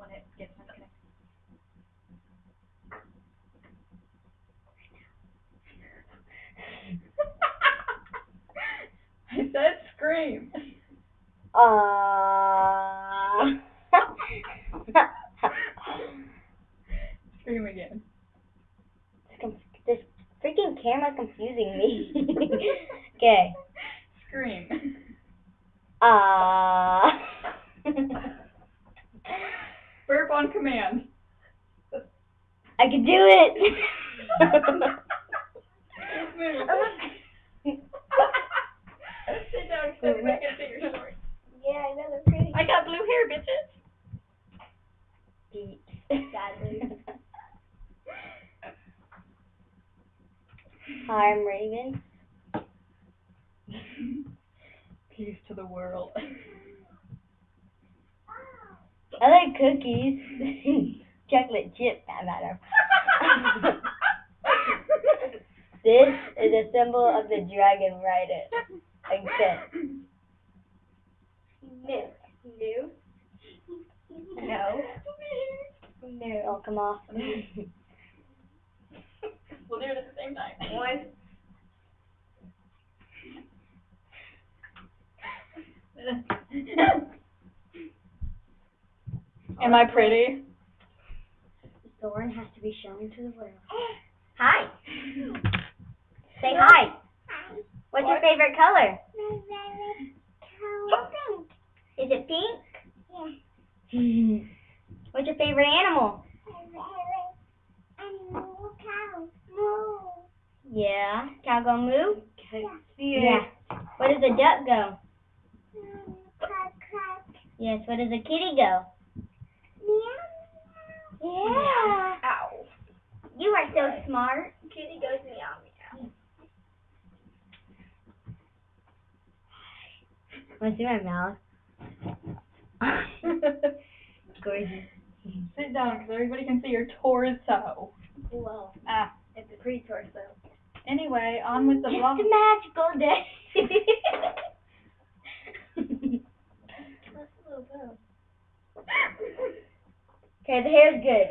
when it gets unconnected. I said scream. Scream again. This freaking camera's confusing me. Okay. Scream. Burp on command. I can do it. Sit down so we can see your story. Yeah, I know, they're pretty. I got blue hair, bitches. Beat. Sadly. Hi, I'm Raven. Peace to the world. I like cookies. Chocolate chip, that matter. This is a symbol of the dragon. Write it. Like this. No. No. No. Oh, come off. We'll do it at the same time. One. Am I pretty? The thorn has to be shown to the world. Hi. Say hi. What's your favorite color? Pink. Is it pink? Yeah. What's your favorite animal? Cow. Moo. Yeah. Cow go moo? Yeah. Where does a duck go? Quack, quack. Yes. Where does a kitty go? Meow. Yeah. Ow. You are so smart. Kitty goes meow meow. Want to see my mouth? Gorgeous. Sit down because everybody can see your torso. Well, Ah. it's a pretty torso. Anyway, on with the vlog. It's a magical day. That's a little bow. Okay, the hair's good.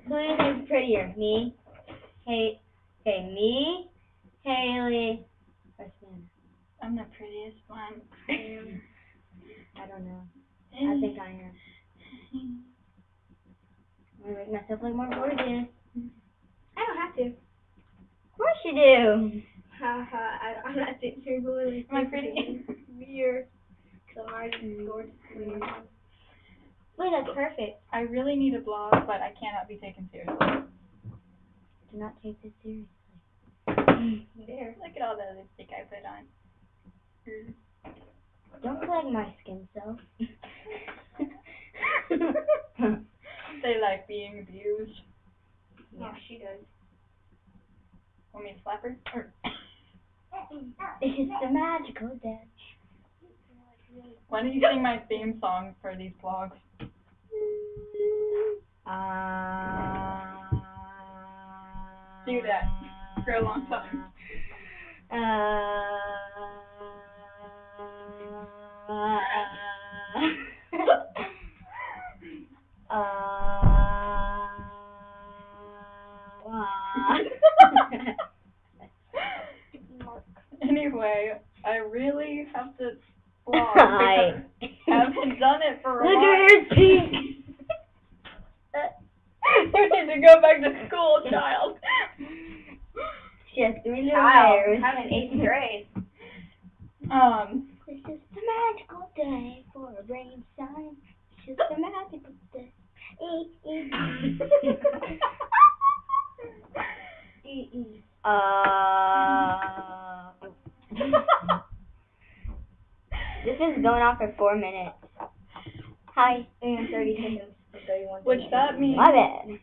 Who is prettier? Me? Hey, okay, me, Haley, or Santa? I'm the prettiest one. I don't know. I think I am. I'm gonna make myself look more gorgeous. I don't have to. Of course you do. Haha, I'm not sitting here really. Am I pretty? Weird. Because I'm already gorgeous. Wait, that's perfect. I really need a blog, but I cannot be taken seriously. Do not take this seriously. There. Look at all the lipstick I put on. Don't collect my skin cells. They like being abused. Yeah, she does. Want me to slap her? It's a magical day. Why don't you sing my theme song for these vlogs? Do that for a long time. Anyway, I really have to vlog because I haven't done it for a while. Look at her cheek. You need to go back to school, child. She has 3 little Child, hairs. I'm in 8th grade. It's just a magical day for a rain sign. It's just a magical day. This is going on for 4 minutes. Hi. And 30 seconds. 31 Which that means My bad.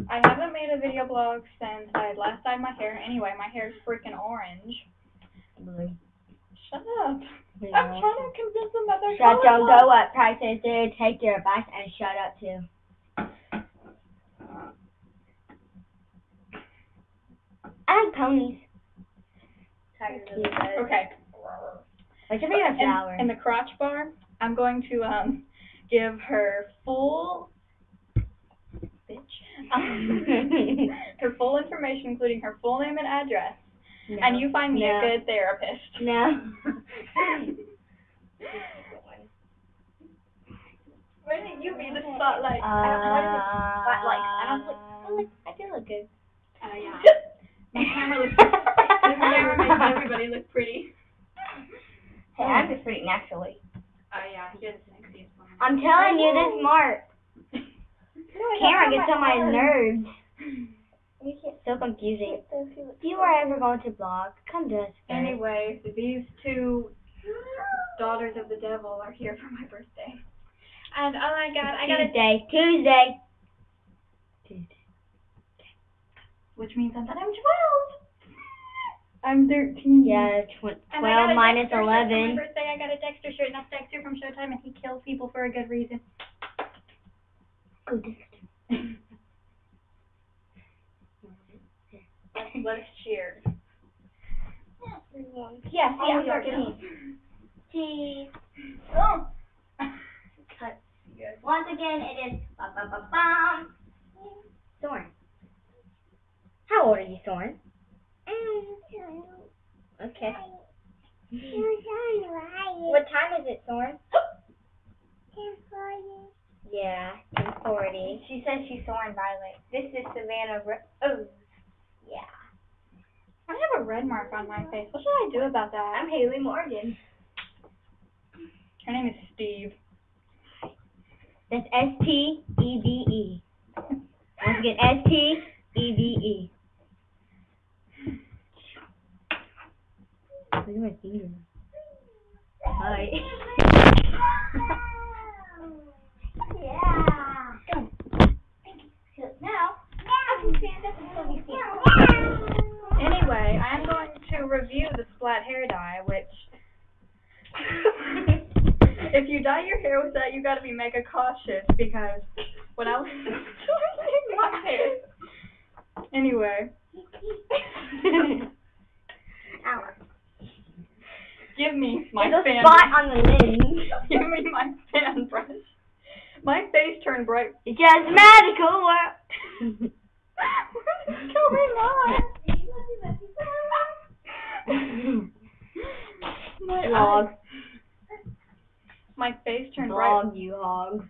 I haven't made a video blog since I last dyed my hair. Anyway, my hair is freaking orange. Blue. Shut up. I'm trying to convince them that they're Shut don't colorblind. go up, prices, dude. Take your advice and shut up too. I like ponies. Tigers in Cute. the bed. Okay. What's your favorite flower? In the crotch bar, I'm going to give her full her full information, including her full name and address, No. and you find me No. a good therapist. No. Why didn't you be the spotlight? I do look good. Yeah. My camera looks the camera makes everybody look pretty. Hey, I'm just pretty naturally. Yeah, you're the sexiest one. I'm telling you, this Mark. Camera gets on my nerves. So confusing. If you are ever going to blog, come to us. Anyway, these two daughters of the devil are here for my birthday. And oh my god, I gotta... Tuesday. Which means that I'm 12. I'm 13. Yeah, 12 minus 11. For my birthday, I got a Dexter shirt, and that's Dexter from Showtime, and he kills people for a good reason. Go Dexter. Let's cheer. Yeah, see, I'm 13. Cheese. Oh. Cut. Once again, it is ba-ba-ba-bum. Soren. How old are you, Soren? Okay. What time is it, Soren? 10:40. Yeah, 10:40. She says she's Soren Violet. This is Savannah Rose. Yeah. I have a red mark on my face. What should I do about that? I'm Haley Morgan. Her name is Steve. That's S-T-E-V-E. Once again, S-T-E-V-E. Look at my finger. Hi. Yeah. Go. So now, I can stand up and still be seen. Anyway, I'm going to review the Splat hair dye, which... if you dye your hair with that, you gotta be mega cautious, because when I was doing my hair... Anyway. Ow. Give me my There's a fan. spot on the lens. Give me my fan brush. My face turned bright. It's just magical work. What is going on? Hog. My face turned bright. Hog, you hog.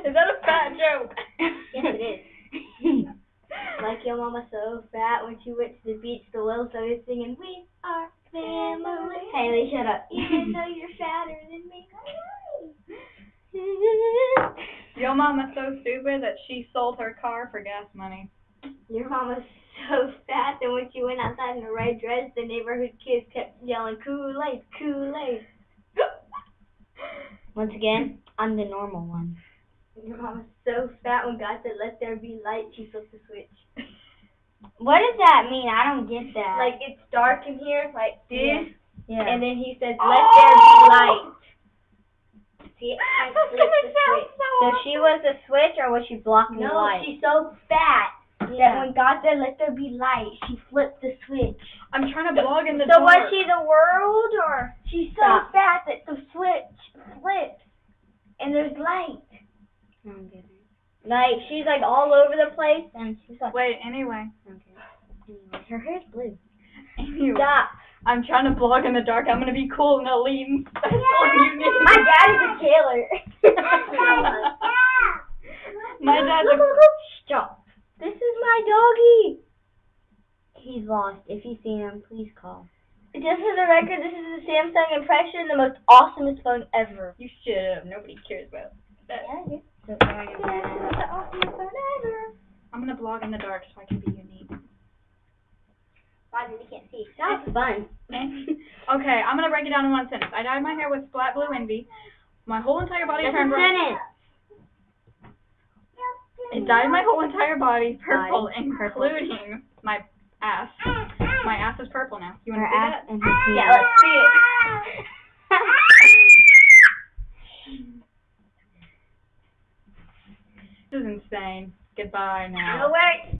Is that a fat joke? Yes, it is. Like your mama so fat when she went to the beach, the little started singing, "We are family." Haley, shut up. Even though you're fatter than me. Your mama's so stupid that she sold her car for gas money. Your mama's so fat that when she went outside in a red dress, the neighborhood kids kept yelling, "Kool-Aid, Kool-Aid." Once again, I'm the normal one. Your mama's so fat when God said, "Let there be light," she flipped the switch. What does that mean? I don't get that. Like, it's dark in here, like this, yeah. and then he says, "Let there be light." See, I flipped the switch. So she was the switch, or was she blocking the No, light? she's so fat that when God said, "Let there be light," she flipped the switch. I'm trying to blog in the So dark. was she the world, or? She's so fat that the switch flips, and there's light. I don't get it. Like, she's like all over the place, and she's like... Wait, anyway. Okay. Anyway, her hair's blue. Anyway. Stop. I'm trying to blog in the dark. I'm going to be cool and elite. That's all you need. My dad is a killer. My dad's a... Stop. This is my doggy. He's lost. If you see him, please call. Just for the record, this is a Samsung Impression, the most awesomest phone ever. You shut up. Nobody cares about that. Yeah, I do. So, The awesomest phone ever. I'm going to blog in the dark so I can be unique. Why did he can't see? That's fun. Okay, I'm going to break it down in one sentence. I dyed my hair with Splat Blue Envy. My whole entire body That's turned a bright. It dyed my whole entire body purple, including my ass. My ass is purple now. You want to see that? And her Yeah, let's see it. This is insane. Goodbye now. No way.